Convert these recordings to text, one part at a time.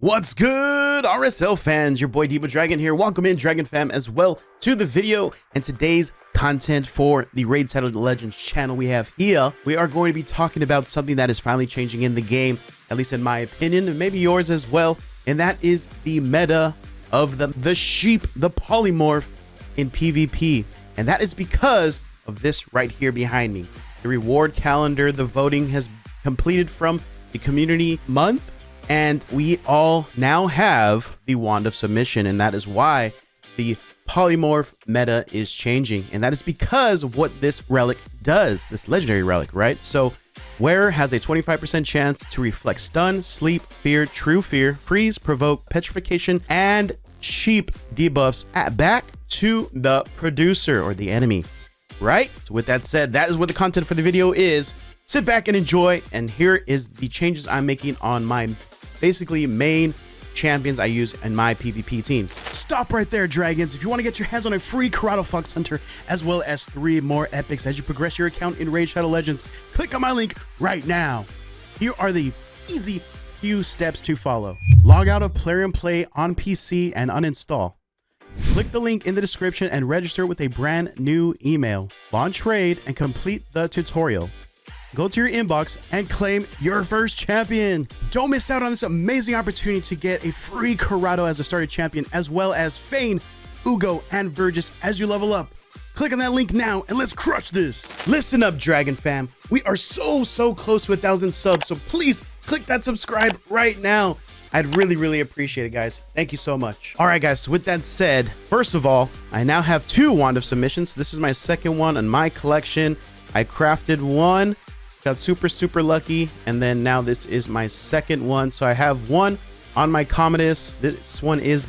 What's good, RSL fans? Your boy Debo Dragon here. Welcome in, Dragon fam, as well to the video and today's content for the Raid Shadow Legends channel we have here. We are going to be talking about something that is finally changing in the game, at least in my opinion, and maybe yours as well, and that is the meta of the sheep, the polymorph in PvP. And that is because of this right here behind me. The reward calendar, the voting has completed from the community month, and we all now have the Wand of Submission, and that is why the polymorph meta is changing. And that is because of what this relic does, this legendary relic, right? So wearer has a 25% chance to reflect stun, sleep, fear, true fear, freeze, provoke, petrification, and sheep debuffs back to the producer or the enemy, right? So with that said, that is what the content for the video is. Sit back and enjoy, and here is the changes I'm making on my basically main champions I use in my PvP teams. Stop right there, Dragons. If you want to get your hands on a free Corrado Fox Hunter, as well as 3 more epics as you progress your account in Raid Shadow Legends, click on my link right now. Here are the easy few steps to follow. Log out of Plarium Play on PC and uninstall. Click the link in the description and register with a brand new email. Launch Raid and complete the tutorial. Go to your inbox and claim your first champion. Don't miss out on this amazing opportunity to get a free Corrado as a starter champion, as well as Fane, Ugo, and Burgess as you level up. Click on that link now and let's crush this. Listen up, Dragon fam. We are so close to 1,000 subs, so please click that subscribe right now. I'd really appreciate it, guys. Thank you so much. All right, guys, so with that said, first of all, I now have 2 Wand of Submissions. This is my second one in my collection. I crafted one, got super lucky, and then now this is my second one. So I have one on my Commodus. This one is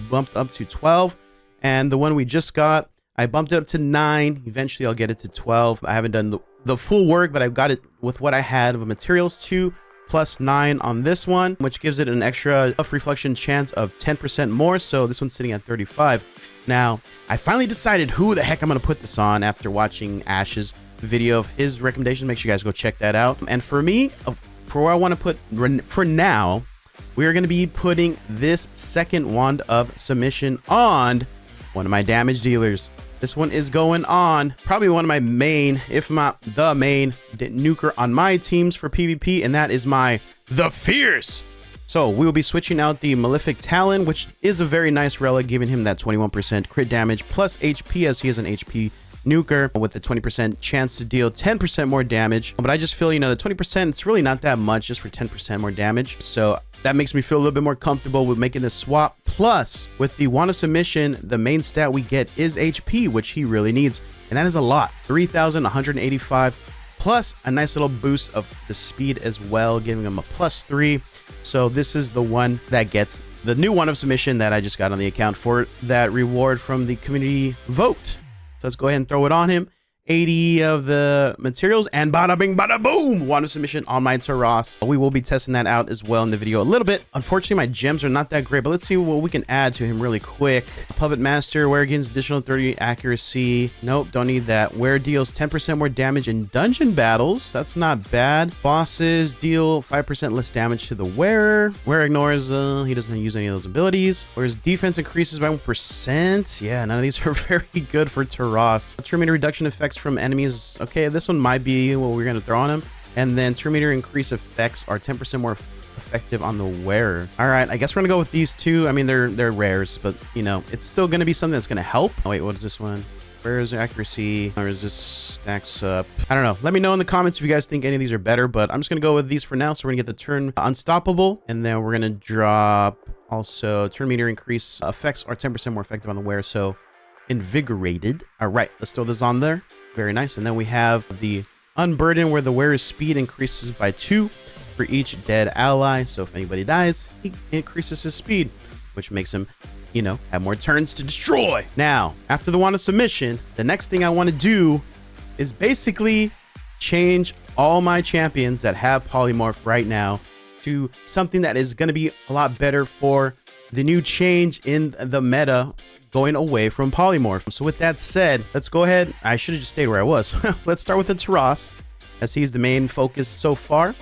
bumped up to 12, and the one we just got, I bumped it up to 9. Eventually I'll get it to 12. I haven't done the full work, but I've got it with what I had of materials, 2 plus 9 on this one, which gives it an extra buff reflection chance of 10% more. So this one's sitting at 35. Now I finally decided who the heck I'm gonna put this on after watching Ash's video of his recommendation. Make sure you guys go check that out. And for me, for where I want to put for now, we are going to be putting this second Wand of Submission on one of my damage dealers. This one is going on probably one of my main, if not the main nuker on my teams for PvP, and that is the Fierce. So we will be switching out the Malefic Talon, which is a very nice relic, giving him that 21% crit damage plus HP, as he is an HP nuker with the 20% chance to deal 10% more damage. But I just feel, you know, the 20%, it's really not that much just for 10% more damage. So that makes me feel a little bit more comfortable with making this swap. Plus, with the Wand of Submission, the main stat we get is HP, which he really needs. And that is a lot. 3,185 plus a nice little boost of the speed as well, giving him a +3. So this is the one that gets the new Wand of Submission that I just got on the account for that reward from the community vote. So let's go ahead and throw it on him. 80 of the materials, and bada bing bada boom, Wand of Submission on my Taras. We will be testing that out as well in the video a little bit. Unfortunately, my gems are not that great, but let's see what we can add to him really quick. Puppet Master, where gains additional 30 accuracy. Nope, don't need that. Where deals 10% more damage in dungeon battles. That's not bad. Bosses deal 5% less damage to the wearer. Where ignores, he doesn't use any of those abilities. Whereas defense increases by 1%. Yeah, none of these are very good for Taras. True meter reduction effects from enemies. Okay, this one might be what we're going to throw on him. And then true meter increase effects are 10% more effective on the wearer. All right, I guess we're gonna go with these 2. I mean, they're rares, but you know, it's still going to be something that's going to help. Oh wait, what is this one? Where is accuracy? Or is this stacks up? I don't know. Let me know in the comments if you guys think any of these are better, but I'm just going to go with these for now. So we're going to get the turn unstoppable, and then we're going to drop also turn meter increase effects are 10% more effective on the wearer. So invigorated. All right, let's throw this on there. Very nice. And then we have the Unburden, where the wearer's speed increases by 2 for each dead ally. So if anybody dies, he increases his speed, which makes him, you know, have more turns to destroy. Now, after the Wand of Submission, the next thing I want to do is basically change all my champions that have polymorph right now to something that is going to be a lot better for the new change in the meta, going away from polymorph. So with that said, let's go ahead. I should have just stayed where I was. Let's start with the Taras, as he's the main focus so far,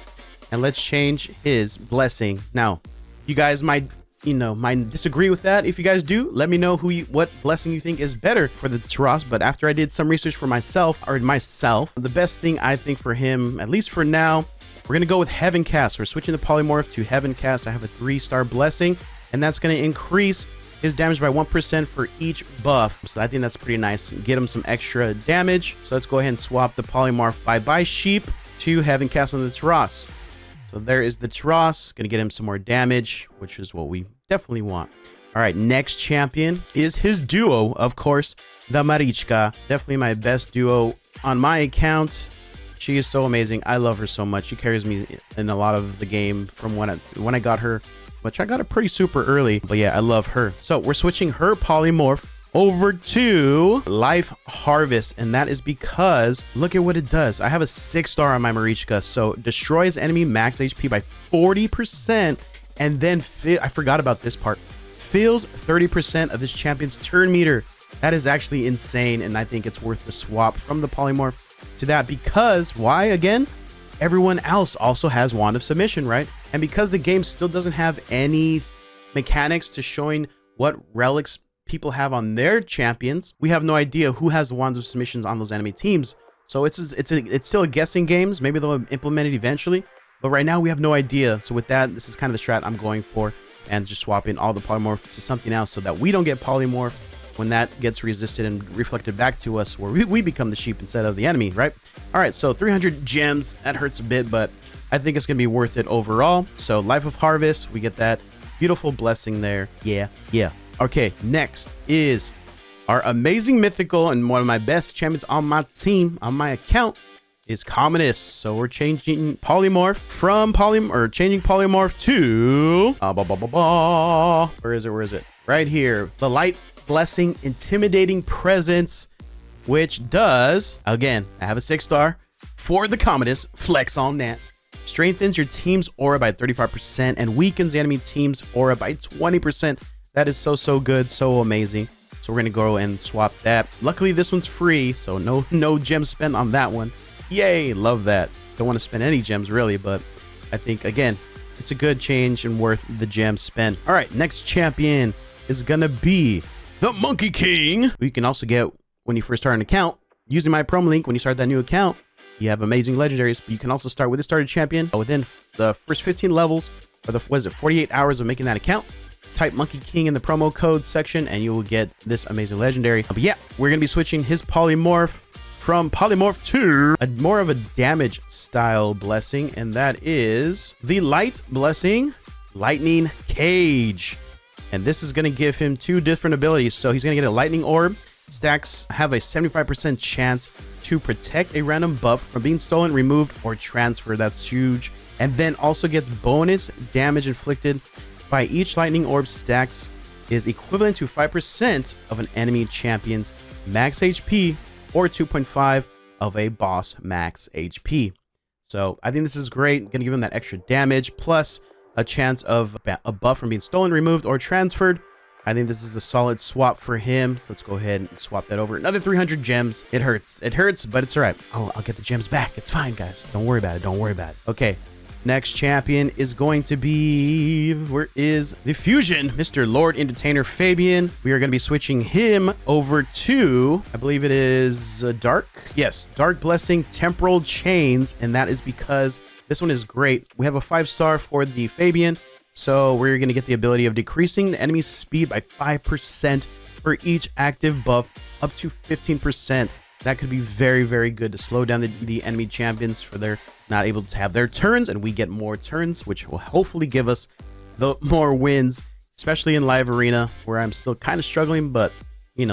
and let's change his blessing. Now, You guys might, might disagree with that. If you guys do, let me know what blessing you think is better for the Taras. But after I did some research for myself, the best thing I think for him, at least for now, we're gonna go with Heaven Cast. We're switching the Polymorph to Heaven Cast. I have a 3-star blessing, and that's gonna increase his damage by 1% for each buff. So I think that's pretty nice. Get him some extra damage. So let's go ahead and swap the Polymorph Bye Sheep to Heaven Cast on the Taras. So there is the Taras. Gonna get him some more damage, which is what we definitely want. All right, next champion is his duo, of course, the Marichka. Definitely my best duo on my account. She is so amazing. I love her so much. She carries me in a lot of the game from when I got her, which I got it pretty super early. But yeah, I love her. So we're switching her Polymorph over to Life Harvest, and that is because look at what it does. I have a 6-star on my Marichka, so destroys enemy max HP by 40%, and then I forgot about this part, fills 30% of this champion's turn meter. That is actually insane, and I think it's worth the swap from the Polymorph to that, because why? Again, everyone else also has Wand of Submission, right? And because the game still doesn't have any mechanics to showing what relics people have on their champions, we have no idea who has the Wands of Submissions on those enemy teams. So it's still a guessing games. Maybe they'll implement it eventually, but right now we have no idea. So with that, this is kind of the strat I'm going for, and just swapping all the Polymorphs to something else so that we don't get Polymorph when that gets resisted and reflected back to us, where we become the sheep instead of the enemy, right? All right, so 300 gems, that hurts a bit, but I think it's gonna be worth it overall. So Life of Harvest, we get that beautiful blessing there. Yeah. Okay, next is our amazing mythical and one of my best champions on my team, on my account, is Commodus. So we're changing Polymorph from changing Polymorph to where is it? Right here, the Light Blessing Intimidating Presence, which does, again, I have a 6-star for the Commodus. Flex on that. Strengthens your team's aura by 35% and weakens the enemy team's aura by 20%. That is so good, so amazing. So we're gonna go and swap that. Luckily this one's free, so no gems spent on that one. Yay, love that. Don't want to spend any gems really, but I think again it's a good change and worth the gems spent. All right, next champion is gonna be the Monkey King, who you can also get when you first start an account using my promo link. When you start that new account, you have amazing legendaries, but you can also start with a started champion within the first 15 levels, or the 48 hours of making that account. Type Monkey King in the promo code section and you will get this amazing legendary. But yeah, we're gonna be switching his Polymorph from Polymorph to a more of a damage style blessing, and that is the Light Blessing Lightning Cage. And this is going to give him 2 different abilities. So he's going to get a lightning orb. Stacks have a 75% chance to protect a random buff from being stolen, removed, or transferred. That's huge. And then also gets bonus damage inflicted by each lightning orb stacks is equivalent to 5% of an enemy champion's max HP or 2.5 of a boss max HP. So I think this is great. Going to give him that extra damage plus a chance of a buff from being stolen, removed, or transferred. I think this is a solid swap for him. So let's go ahead and swap that over. Another 300 gems. It hurts, but it's all right. Oh, I'll get the gems back. It's fine, guys. Don't worry about it. Okay, next champion is going to be, where is the fusion? Mr. Lord Entertainer Fabian. We are going to be switching him over to, I believe it is Dark. Yes, Dark Blessing Temporal Chains, and that is because this one is great. We have a 5-star for the Fabian, so we're going to get the ability of decreasing the enemy's speed by 5% for each active buff, up to 15%. That could be very good to slow down the enemy champions for their not able to have their turns, and we get more turns, which will hopefully give us the more wins, especially in live arena, where I'm still kind of struggling, but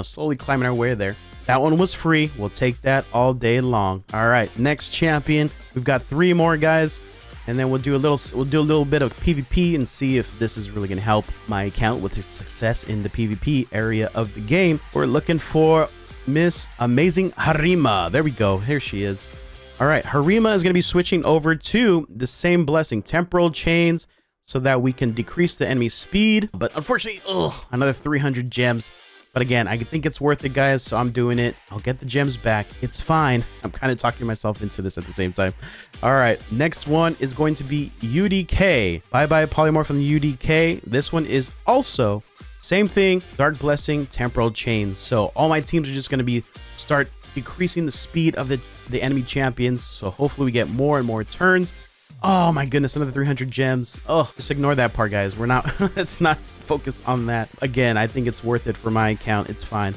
slowly climbing our way there. That one was free. We'll take that all day long. All right, next champion. We've got 3 more guys, and then we'll do a little bit of PvP and see if this is really going to help my account with its success in the PvP area of the game. We're looking for Miss Amazing Harima. There we go. Here she is. All right, Harima is going to be switching over to the same blessing, Temporal Chains, so that we can decrease the enemy speed. But unfortunately, another 300 gems. But again, I think it's worth it, guys, so I'm doing it. I'll get the gems back. It's fine. I'm kind of talking myself into this at the same time. All right, next one is going to be UDK. Bye-bye Polymorph on the UDK. This one is also same thing, Dark Blessing, Temporal Chains. So all my teams are just going to start decreasing the speed of the enemy champions. So hopefully we get more and more turns. Oh my goodness, another 300 gems. Oh, just ignore that part, guys. We're not, let's not focus on that. Again, I think it's worth it for my account. It's fine.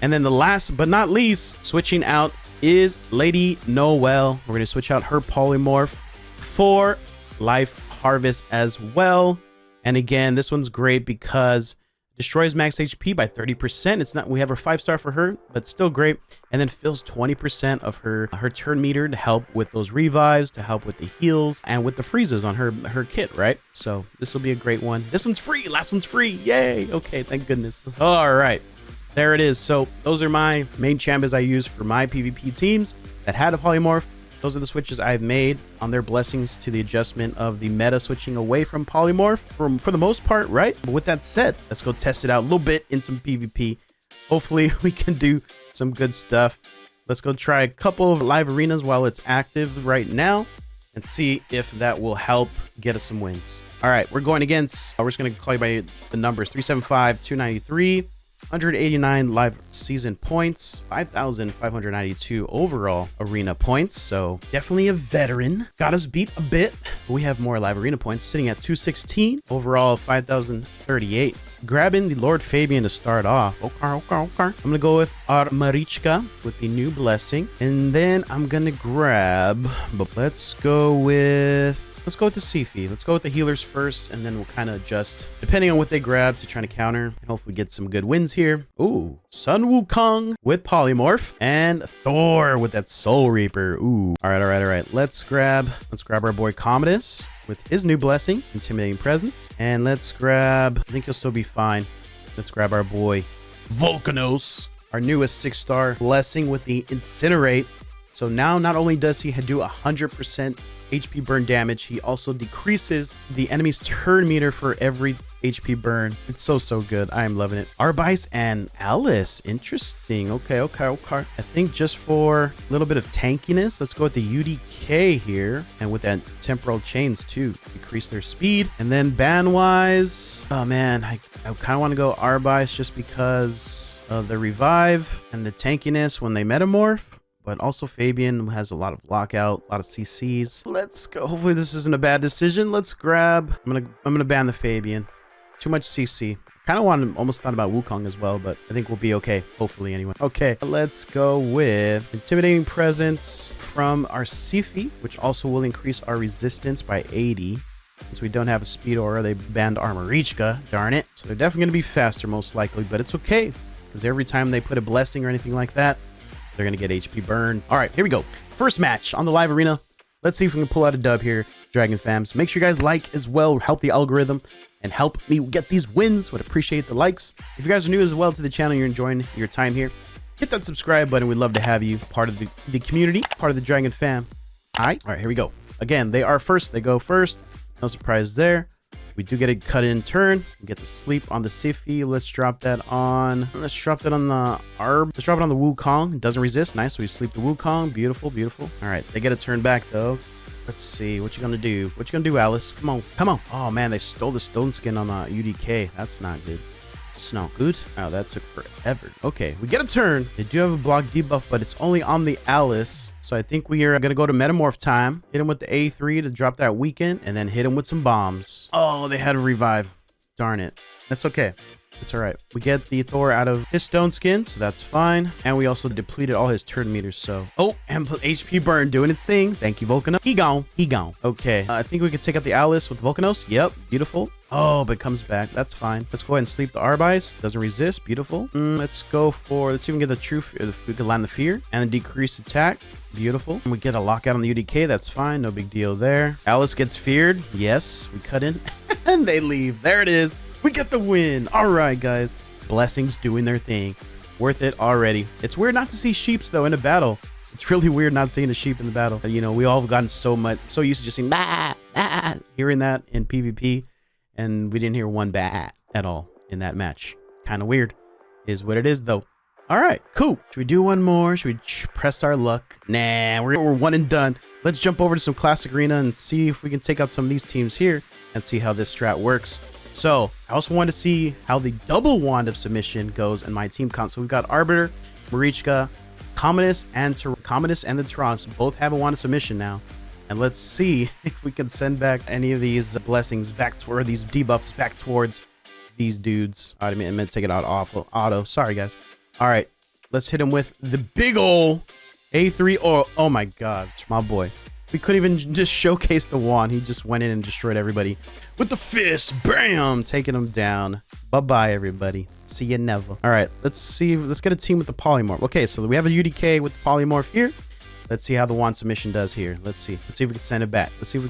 And then the last but not least, switching out is Lady Noelle. We're going to switch out her Polymorph for Life Harvest as well. And again, this one's great because destroys max HP by 30%. It's not, we have her 5-star for her, but still great. And then fills 20% of her turn meter to help with those revives, to help with the heals, and with the freezes on her kit, right? So this will be a great one. This one's free. Last one's free. Yay. Okay, thank goodness. All right, there it is. So those are my main champions I use for my PvP teams that had a Polymorph. Those are the switches I've made on their blessings to the adjustment of the meta switching away from Polymorph for the most part, right? But with that said, let's go test it out a little bit in some PvP. Hopefully we can do some good stuff. Let's go try a couple of live arenas while it's active right now and see if that will help get us some wins. All right, we're going against, we're just going to call you by the numbers: 375, 293. 189 live season points, 5,592 overall arena points. So definitely a veteran. Got us beat a bit, but we have more live arena points, sitting at 216 overall, 5,038. Grabbing the Lord Fabian to start off. Okay. I'm gonna go with Armarichka with the new blessing, and then I'm gonna grab, but let's go with the Sifi. Let's go with the healers first, and then we'll kind of adjust depending on what they grab to try to counter and hopefully get some good wins here. Ooh, Sun Wukong with Polymorph and Thor with that Soul Reaper. Ooh. All right. Let's grab our boy Commodus with his new blessing, Intimidating Presence. And let's grab, I think he'll still be fine. Let's grab our boy Volcanos, our newest 6-star blessing with the Incinerate. So now not only does he do 100% HP burn damage, he also decreases the enemy's turn meter for every HP burn. It's so good. I am loving it. Arbice and Alice. Interesting. Okay. I think just for a little bit of tankiness, let's go with the UDK here, and with that Temporal Chains too, decrease their speed. And then ban wise, oh man, I kind of want to go Arbice just because of the revive and the tankiness when they metamorph. But also Fabian has a lot of lockout, a lot of CCs. Let's go. Hopefully this isn't a bad decision. Let's grab, I'm gonna ban the Fabian. Too much CC. Kind of almost thought about Wukong as well, but I think we'll be okay. Hopefully anyway. Okay, let's go with Intimidating Presence from our Sifi, which also will increase our resistance by 80. Since we don't have a speed aura, they banned Armarichka. Darn it. So they're definitely gonna be faster most likely, but it's okay, because every time they put a blessing or anything like that, they're going to get HP burn. All right, here we go. First match on the live arena. Let's see if we can pull out a dub here, Dragon fams. Make sure you guys like as well, help the algorithm, and help me get these wins. Would appreciate the likes. If you guys are new as well to the channel, you're enjoying your time here, hit that subscribe button. We'd love to have you part of the community, part of the Dragon fam. All right, here we go. Again, they are first. They go first. No surprise there. We do get a cut in turn. We get the sleep on the Sifi. Let's drop that on the Let's drop it on the Wukong. It doesn't resist. Nice. So we sleep the Wukong. Beautiful. All right. They get a turn back though. Let's see. What you gonna do? What you gonna do, Alice? Come on. Oh man, they stole the stone skin on UDK. That's not good. It's not good. Oh, that took forever. Okay, we get a turn. They do have a block debuff, but it's only on the Alice. So I think we are gonna go to Metamorph time. Hit him with the A3 to drop that weaken, and then hit him with some bombs. Oh, they had a revive. Darn it. That's okay. It's all right. We get the Thor out of his stone skin, so that's fine. And we also depleted all his turn meters, so. Oh, and HP burn doing its thing. Thank you, Volcano. He gone. Okay, I think we could take out the Alice with Volcanos. Yep, beautiful. Oh, but it comes back. That's fine. Let's go ahead and sleep the Arbice. Doesn't resist. Beautiful. Let's see if we can get the truth. If we can land the fear and decrease attack. Beautiful. And we get a lockout on the UDK. That's fine. No big deal there. Alice gets feared. Yes, we cut in and they leave. There it is. We get the win. All right, guys. Blessings doing their thing. Worth it already. It's weird not to see sheeps though in a battle. It's really weird not seeing a sheep in the battle. You know, we all have gotten so used to just seeing bah, bah, hearing that in PvP. And we didn't hear one bat at all in that match. Kind of weird. Is what it is, though. All right, cool. Should we do one more? Should we press our luck? Nah, we're one and done. Let's jump over to some Classic Arena and see if we can take out some of these teams here and see how this strat works. So I also want to see how the double wand of submission goes in my team count. So we've got Arbiter, Marichka, Commodus, and the Taras both have a wand of submission now. And let's see if we can send back any of these blessings back toward these debuffs back towards these dudes. I meant to take it out off auto. Sorry, guys. All right, let's hit him with the big ol' A3. Oh my God, my boy. We couldn't even just showcase the wand. He just went in and destroyed everybody with the fist. Bam, taking him down. Bye-bye, everybody. See you never. All right, let's get a team with the Polymorph. Okay, so we have a UDK with the Polymorph here. Let's see how the wand submission does here. Let's see if we can send it back. Send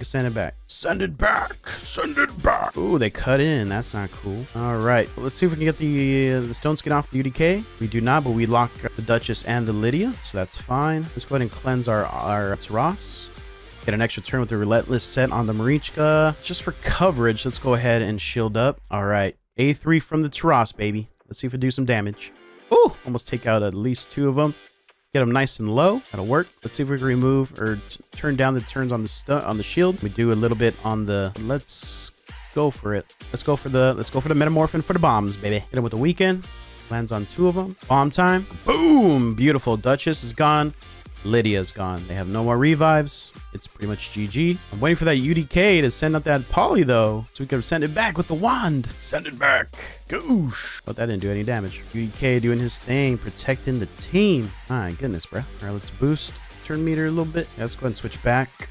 it back. Send it back. Ooh, they cut in. That's not cool. All right, let's see if we can get the stone skin off the UDK. We do not, but we lock the Duchess and the Lydia, so that's fine. Let's go ahead and cleanse our Ross. Get an extra turn with the Relentless set on the Marichka. Just for coverage, let's go ahead and shield up. All right, A3 from the Taras, baby. Let's see if we do some damage. Ooh, almost take out at least 2 of them. Get them nice and low. That'll work. Let's see if we can remove or turn down the turns on the shield. We do a little bit on the. Let's go for it. Let's go for the metamorphin for the bombs, baby. Hit him with the weekend. Lands on 2 of them. Bomb time. Boom. Beautiful. Duchess is gone. Lydia's gone. They have no more revives. It's pretty much GG. I'm waiting for that UDK to send out that poly though, so we can send it back with the wand. Send it back. Goosh. But that didn't do any damage. UDK doing his thing, protecting the team. My goodness, bro. All right, let's boost turn meter a little bit. Yeah, let's go ahead and switch back.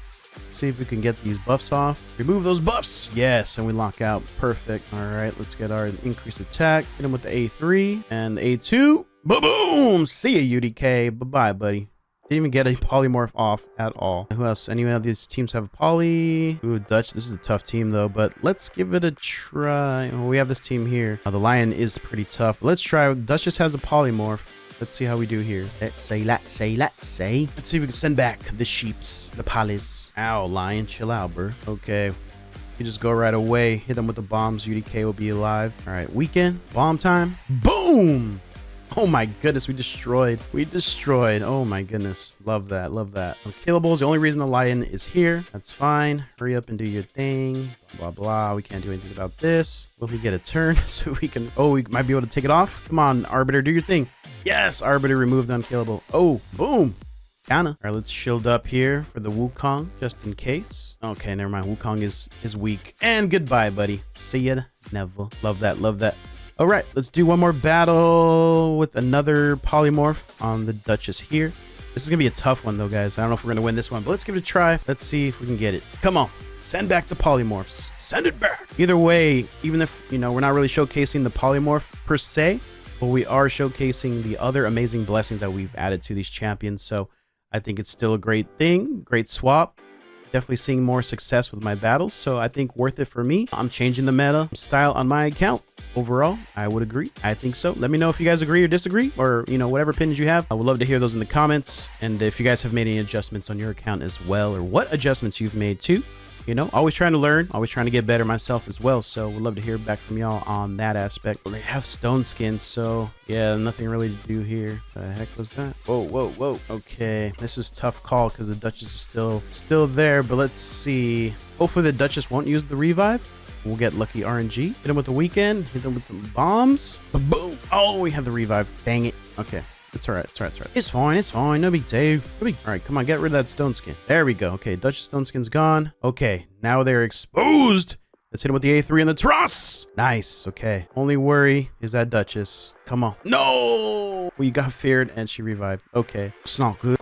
See if we can get these buffs off. Remove those buffs. Yes, and we lock out. Perfect. All right, let's get our increased attack. Hit him with the A3 and the A2. Boom. See ya, UDK. Bye-bye, buddy. Didn't even get a polymorph off at all. Who else? Any of these teams have a poly? Ooh, Dutch. This is a tough team though, but let's give it a try. Oh, we have this team here. The lion is pretty tough. But let's try. Dutch just has a polymorph. Let's see how we do here. Let's see. Let's see if we can send back the sheeps, the polys. Ow, lion, chill out, bro. Okay. You just go right away. Hit them with the bombs. UDK will be alive. All right, weekend. Bomb time. Boom. Oh my goodness, we destroyed. Oh my goodness. Love that. Unkillables. The only reason the lion is here. That's fine. Hurry up and do your thing. Blah, blah. We can't do anything about this. Will he get a turn so we can... Oh, we might be able to take it off. Come on, Arbiter, do your thing. Yes, Arbiter removed the unkillable. Oh, boom. Kinda. All right, let's shield up here for the Wukong, just in case. Okay, never mind. Wukong is weak. And goodbye, buddy. See ya. Never. Love that. All right, let's do one more battle with another polymorph on the Duchess here. This is gonna be a tough one though, guys. I don't know if we're gonna win this one, but let's give it a try. Let's see if we can get it. Come on, send back the polymorphs. Send it back. Either way, even if, you know, we're not really showcasing the polymorph per se, but we are showcasing the other amazing blessings that we've added to these champions. So I think it's still a great thing, great swap. Definitely seeing more success with my battles, so I think worth it for me. I'm changing the meta style on my account. Overall, I would agree. I think so. Let me know if you guys agree or disagree, or, you know, whatever opinions you have. I would love to hear those in the comments. And if you guys have made any adjustments on your account as well, or what adjustments you've made too. You know, always trying to learn, always trying to get better myself as well. So we'd love to hear back from y'all on that aspect. Well, they have stone skins, so yeah, nothing really to do here. The heck was that? Whoa. Okay, this is a tough call because the Duchess is still there, but let's see. Hopefully the Duchess won't use the revive. We'll get lucky RNG. Hit him with the weekend. Hit them with the bombs. Boom. Oh, we have the revive. Dang it. Okay. It's all right. It's fine. No big deal. All right, come on. Get rid of that stone skin. There we go. Okay, Duchess stone skin's gone. Okay, now they're exposed. Let's hit him with the A3 and the Truss. Nice. Okay. Only worry is that Duchess. Come on. No. We got feared and she revived. Okay. It's not good.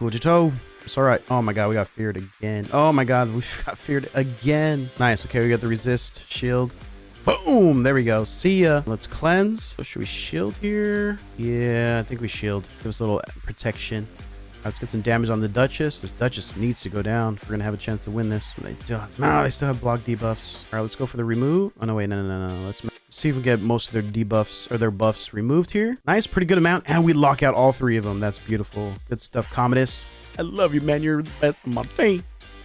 It's all right. Oh my God, we got feared again. Oh my God, we got feared again. Nice. Okay, we got the resist shield. Boom. There we go. See ya. Let's cleanse. So should we shield here? Yeah, I think we shield. Give us a little protection. Let's get some damage on the Duchess. This Duchess needs to go down if we're gonna have a chance to win this. They still have block debuffs. All right, let's go for the remove. Oh no, wait, no. Let's see if we get most of their debuffs or their buffs removed here. Nice, pretty good amount, and we lock out all 3 of them. That's beautiful. Good stuff, Commodus. I love you, man. You're the best of my team.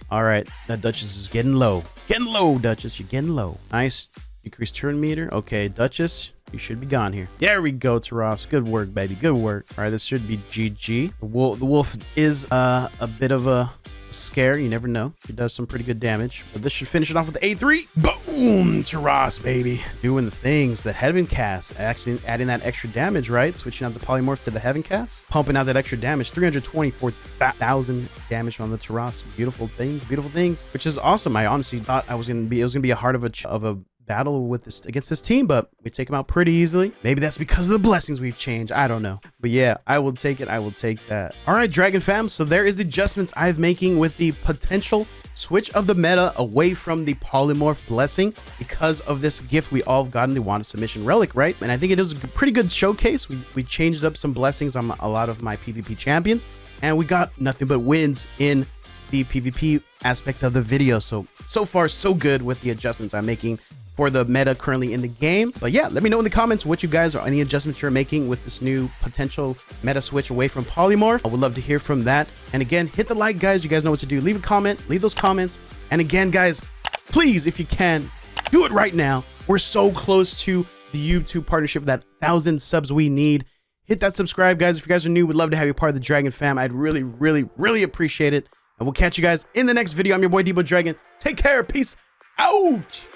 All right, that Duchess is getting low. Getting low, Duchess. You're getting low. Nice. Decrease turn meter. Okay, Duchess, You should be gone here. There we go, Taras. Good work, baby. Good work. All right, this should be GG. The wolf is a bit of a scare. You never know. He does some pretty good damage. But this should finish it off with the A3. Boom! Taras, baby. Doing the things. The Heaven Cast. Actually adding that extra damage, right? Switching out the Polymorph to the Heaven Cast. Pumping out that extra damage. 324,000 damage on the Taras. Beautiful things. Beautiful things. Which is awesome. I honestly thought it was gonna be a heart of a battle with this against this team, but we take them out pretty easily. Maybe that's because of the blessings we've changed. I don't know, but yeah, I will take it. I will take that. All right, Dragon fam, so there is the adjustments I'm making with the potential switch of the meta away from the Polymorph blessing because of this gift we all got in the Wanted Submission Relic, right? And I think it was a pretty good showcase. We changed up some blessings on a lot of my PvP champions, and we got nothing but wins in the PvP aspect of the video. So far so good with the adjustments I'm making for the meta currently in the game. But yeah, let me know in the comments what you guys are, any adjustments you're making with this new potential meta switch away from Polymorph. I would love to hear from that. And again, hit the like, guys. You guys know what to do. Leave a comment, leave those comments. And again, guys, please, if you can, do it right now. We're so close to the YouTube partnership, that 1,000 subs we need. Hit that subscribe, guys. If you guys are new, we'd love to have you part of the Dragon fam. I'd really, really, really appreciate it. And we'll catch you guys in the next video. I'm your boy Debo Dragon. Take care. Peace out.